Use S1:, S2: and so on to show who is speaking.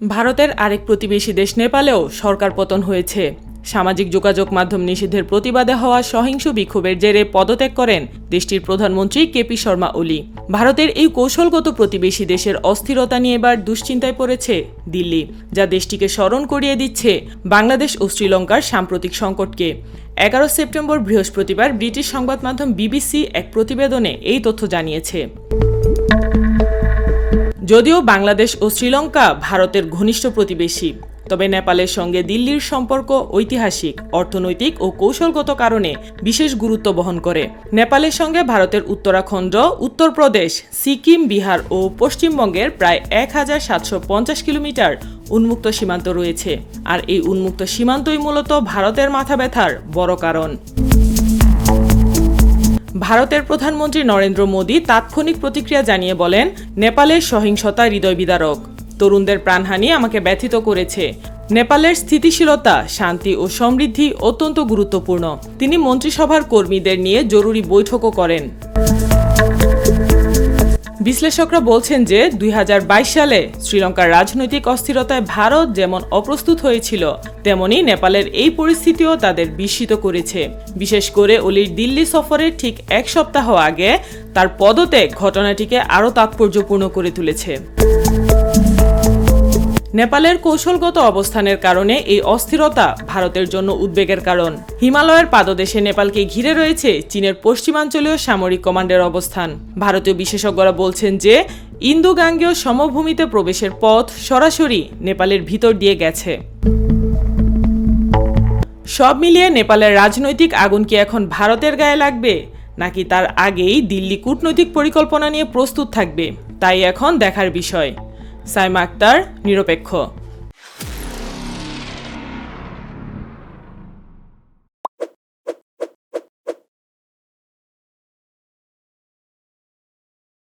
S1: ভারতের আরেক প্রতিবেশী দেশ নেপালেও সরকার পতন হয়েছে। সামাজিক যোগাযোগ মাধ্যম নিষেধের প্রতিবাদে হওয়া সহিংস বিক্ষোভের জেরে পদত্যাগ করেন দেশটির প্রধানমন্ত্রী কেপি শর্মা ওলি। ভারতের এই কৌশলগত প্রতিবেশী দেশের অস্থিরতা নিয়ে এবার দুশ্চিন্তায় পড়েছে দিল্লি, যা দেশটিকে স্মরণ করিয়ে দিচ্ছে বাংলাদেশ ও শ্রীলঙ্কার সাম্প্রতিক সংকটকে। 11 সেপ্টেম্বর বৃহস্পতিবার ব্রিটিশ সংবাদ মাধ্যম বিবিসি এক প্রতিবেদনে এই তথ্য জানিয়েছে। যদিও বাংলাদেশ ও শ্রীলঙ্কা ভারতের ঘনিষ্ঠ প্রতিবেশী, তবে নেপালের সঙ্গে দিল্লির সম্পর্ক ঐতিহাসিক, অর্থনৈতিক ও কৌশলগত কারণে বিশেষ গুরুত্ব বহন করে। নেপালের সঙ্গে ভারতের উত্তরাখণ্ড, উত্তরপ্রদেশ, সিকিম, বিহার ও পশ্চিমবঙ্গের প্রায় 1750 কিলোমিটার উন্মুক্ত সীমান্ত রয়েছে, আর এই উন্মুক্ত সীমান্তই মূলত ভারতের মাথা ব্যথার বড় কারণ। ভারতের প্রধানমন্ত্রী নরেন্দ্র মোদী তাৎক্ষণিক প্রতিক্রিয়া জানিয়ে বলেন, নেপালের সহিংসতা হৃদয় বিদারক, তরুণদের প্রাণহানি আমাকে ব্যথিত করেছে। নেপালের স্থিতিশীলতা, শান্তি ও সমৃদ্ধি অত্যন্ত গুরুত্বপূর্ণ। তিনি মন্ত্রিসভার কর্মীদের নিয়ে জরুরি বৈঠকও করেন। বিশ্লেষকরা বলছেন যে 2022 সালে শ্রীলঙ্কার রাজনৈতিক অস্থিরতায় ভারত যেমন অপ্রস্তুত হয়েছিল, তেমনি নেপালের এই পরিস্থিতিও তাদের বিস্মিত করেছে। বিশেষ করে ওলির দিল্লি সফরের ঠিক এক সপ্তাহ আগে তার পদত্যাগ ঘটনাটিকে আরও তাৎপর্যপূর্ণ করে তুলেছে। নেপালের কৌশলগত অবস্থানের কারণে এই অস্থিরতা ভারতের জন্য উদ্বেগের কারণ। হিমালয়ের পাদদেশে নেপালকে ঘিরে রয়েছে চীনের পশ্চিমাঞ্চলীয় সামরিক কমান্ডের অবস্থান। ভারতীয় বিশেষজ্ঞরা বলছেন যে ইন্দো গাঙ্গেয় সমভূমিতে প্রবেশের পথ সরাসরি নেপালের ভিতর দিয়ে গেছে। সব মিলিয়ে নেপালের রাজনৈতিক আগুন কি এখন ভারতের গায়ে লাগবে, নাকি তার আগেই দিল্লি কূটনৈতিক পরিকল্পনা নিয়ে প্রস্তুত থাকবে, তাই এখন দেখার বিষয়। সাইমা আক্তার, নিরপেক্ষ।